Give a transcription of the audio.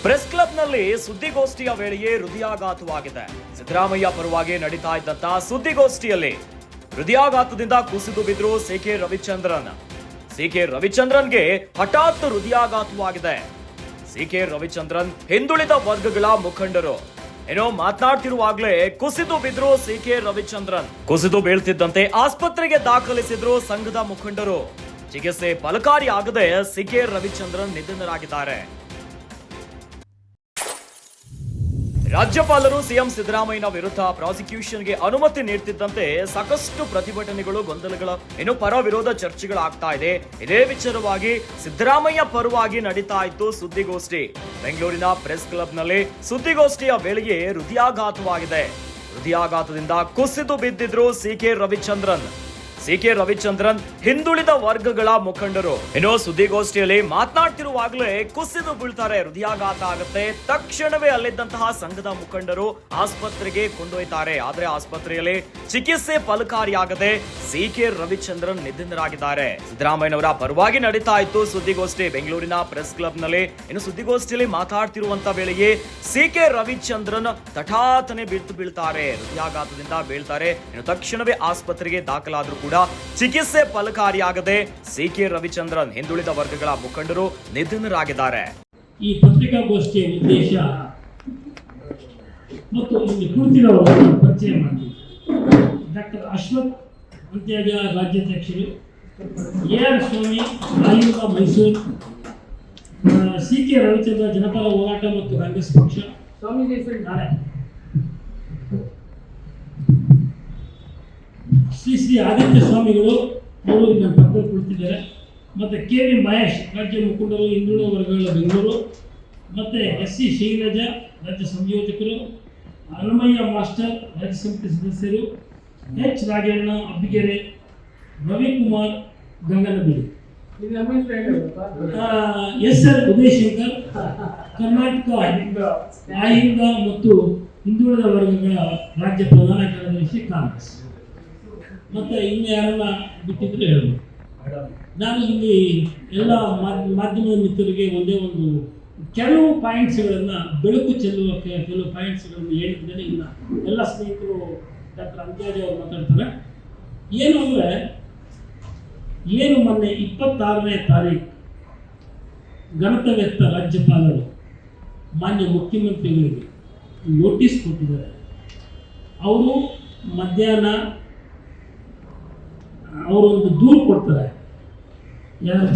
Press ಕ್ಲಬ್ನಲ್ಲಿ ಸುದ್ದಿಗೋಷ್ಠಿಯ ವೇಳೆಯೇ ಹೃದಯಾಘಾತವಾಗಿದೆ. Siddaramaiah ಪರವಾಗಿ ನಡೀತಾ ಇದ್ದಂತಹ ಸುದ್ದಿಗೋಷ್ಠಿಯಲ್ಲಿ ಹೃದಯಾಘಾತದಿಂದ ಕುಸಿದು ಬಿದ್ರು ಸಿಕೆ ರವಿಚಂದ್ರನ್ಗೆ ಹಠಾತ್ ಹೃದಯಾಘಾತವಾಗಿದೆ. ಸಿಕೆ ರವಿಚಂದ್ರನ್ ಹಿಂದುಳಿದ ವರ್ಗಗಳ ಮುಖಂಡರು ಏನೋ ಮಾತನಾಡ್ತಿರುವಾಗಲೇ ಕುಸಿದು ಬಿದ್ರು ಸಿಕೆ ರವಿಚಂದ್ರನ್. ಕುಸಿದು ಬೀಳ್ತಿದ್ದಂತೆ ಆಸ್ಪತ್ರೆಗೆ ದಾಖಲಿಸಿದ್ರು ಸಂಘದ ಮುಖಂಡರು. ಚಿಕಿತ್ಸೆ ಫಲಕಾರಿಯಾಗದೆ ಸಿಕೆ ರವಿಚಂದ್ರನ್ ನಿಧನರಾಗಿದ್ದಾರೆ. ರಾಜ್ಯಪಾಲರು ಸಿಎಂ ಸಿದ್ದರಾಮಯ್ಯನ ವಿರುದ್ಧ ಪ್ರಾಸಿಕ್ಯೂಷನ್ಗೆ ಅನುಮತಿ ನೀಡುತ್ತಿದ್ದಂತೆ ಸಾಕಷ್ಟು ಪ್ರತಿಭಟನೆಗಳು, ಗೊಂದಲಗಳ ಪರ ವಿರೋಧ ಚರ್ಚೆಗಳಾಗ್ತಾ ಇದೆ. ಇದೇ ವಿಚಾರವಾಗಿ ಸಿದ್ದರಾಮಯ್ಯ ಪರವಾಗಿ ನಡೀತಾ ಇತ್ತು ಸುದ್ದಿಗೋಷ್ಠಿ. ಬೆಂಗಳೂರಿನ ಪ್ರೆಸ್ ಕ್ಲಬ್ನಲ್ಲಿ ಸುದ್ದಿಗೋಷ್ಠಿಯ ವೇಳೆಯೇ ಹೃದಯಾಘಾತವಾಗಿದೆ. ಹೃದಯಾಘಾತದಿಂದ ಕುಸಿದು ಬಿದ್ದಿದ್ರು ಸಿಕೆ ರವಿಚಂದ್ರನ್ ಹಿಂದುಳಿದ ವರ್ಗಗಳ ಮುಖಂಡರು. ಸುದ್ದಿಗೋಷ್ಠಿಯಲ್ಲಿ ಮಾತನಾಡ್ತಿರುವಾಗಲೇ ಕುಸಿದು ಬೀಳ್ತಾರೆ, ಹೃದಯಾಘಾತ ಆಗುತ್ತೆ. ತಕ್ಷಣವೇ ಅಲ್ಲಿದ್ದಂತಹ ಸಂಘದ ಮುಖಂಡರು ಆಸ್ಪತ್ರೆಗೆ ಕೊಂಡೊಯ್ತಾರೆ. ಆದ್ರೆ ಆಸ್ಪತ್ರೆಯಲ್ಲಿ ಚಿಕಿತ್ಸೆ ಫಲಕಾರಿಯಾಗದೆ ಸಿಕೆ ರವಿಚಂದ್ರನ್ ನಿಧನರಾಗಿದ್ದಾರೆ. ಸಿದ್ದರಾಮಯ್ಯನವರ ಪರವಾಗಿ ನಡೀತಾ ಇತ್ತು ಸುದ್ದಿಗೋಷ್ಠಿ ಬೆಂಗಳೂರಿನ ಪ್ರೆಸ್ ಕ್ಲಬ್ ನಲ್ಲಿ. ಸುದ್ದಿಗೋಷ್ಠಿಯಲ್ಲಿ ಮಾತಾಡ್ತಿರುವಂತ ವೇಳೆಯೇ ಸಿಕೆ ರವಿಚಂದ್ರನ್ ತಠಾತನೆ ಬೀಳ್ತಾರೆ, ಹೃದಯಾಘಾತದಿಂದ ಬೀಳ್ತಾರೆ. ತಕ್ಷಣವೇ ಆಸ್ಪತ್ರೆಗೆ ದಾಖಲಾದರೂ ಕೂಡ ಚಿಕಿತ್ಸೆ ಫಲಕಾರಿಯಾಗದೆ ಸಿಕೆ ರವಿಚಂದ್ರನ್ ಹಿಂದುಳಿದ ವರ್ಗಗಳ ಮುಖಂಡರು ನಿಧನರಾಗಿದ್ದಾರೆ. ಈ ಪತ್ರಿಕಾಗೋಷ್ಠಿಯ ಉದ್ದೇಶ ಮತ್ತು ಇಲ್ಲಿ ಕುಳಿತಿರೋರು ಪರಿಚಯ ಮಾಡಿ. ಡಾಕ್ಟರ್ ಅಶ್ವಥ್ ಅಂತ್ಯಾಜ ರಾಜ್ಯಾಧ್ಯಕ್ಷರು, AR ಸ್ವಾಮಿ ಆಯುಧ ಮೈಸೂರು, ಸಿಕೆ ರವಿಚಂದ್ರ ಜನಪರ ಹೋರಾಟ ಮತ್ತು ಕಾಂಗ್ರೆಸ್ ಪಕ್ಷ, ನಾಳೆ ಶ್ರೀ ಆದಿತ್ಯ ಸ್ವಾಮಿಗಳು ಅವರು ನನ್ನ ಪಕ್ಕದಲ್ಲಿ ಕುಳಿತಿದ್ದಾರೆ. ಮತ್ತು KV ಮಹೇಶ್ ರಾಜ್ಯ ಮುಖಂಡರು, ಹಿಂದುಳಿದ ವರ್ಗಗಳ ಬೆಂಗಳೂರು, ಮತ್ತು SC ಶೈಲಜಾ ರಾಜ್ಯ ಸಂಯೋಜಕರು, ಹನುಮಯ್ಯ ಮಾಸ್ಟರ್ ರಾಜ್ಯ ಸಮಿತಿ ಸದಸ್ಯರು, H ರಾಜಣ್ಣ ಅಬ್ಬಿಗೆರೆ, ರವಿಕುಮಾರ್ ಗಂಗನಬಿಡಿ, SR ಉದಯಶಂಕರ್, ಕರ್ನಾಟಕ ಅಹಿಂದ ಮತ್ತು ಹಿಂದುಳಿದ ವರ್ಗಗಳ ರಾಜ್ಯ ಪ್ರಧಾನ ಕಾರ್ಯದರ್ಶಿ ಕಾಂಗ್ರೆಸ್. ಮತ್ತು ಇನ್ನು ಯಾರನ್ನ ಬಿಟ್ಟಿದ್ರೆ ಹೇಳಬೇಕು. ನಾನು ಇಲ್ಲಿ ಎಲ್ಲ ಮಾಧ್ಯಮದ ಮಿತ್ರರಿಗೆ ಒಂದೇ ಒಂದು ಕೆಲವು ಪಾಯಿಂಟ್ಸ್ಗಳನ್ನು ಬೆಳಕು ಚೆಲ್ಲುವ ಕೆಲವು ಪಾಯಿಂಟ್ಸ್ಗಳನ್ನು ಹೇಳಿದ್ದೇನೆ. ಇನ್ನು ಎಲ್ಲ ಸ್ನೇಹಿತರು ಡಾಕ್ಟರ್ ಅಂತ್ಯಾಜ್ ಅವರು ಮಾತಾಡ್ತಾರೆ. ಏನು ಅಂದರೆ, ಮೊನ್ನೆ 26ನೇ ತಾರೀಕು ಗಣತವ್ಯಸ್ಥ ರಾಜ್ಯಪಾಲರು ಮಾನ್ಯ ಮುಖ್ಯಮಂತ್ರಿಗಳಿಗೆ ನೋಟಿಸ್ ಕೊಟ್ಟಿದ್ದಾರೆ. ಅವರು ಮಧ್ಯಾಹ್ನ ಅವರು ಒಂದು ದೂರು ಕೊಡ್ತಾರೆ. ಯಾರು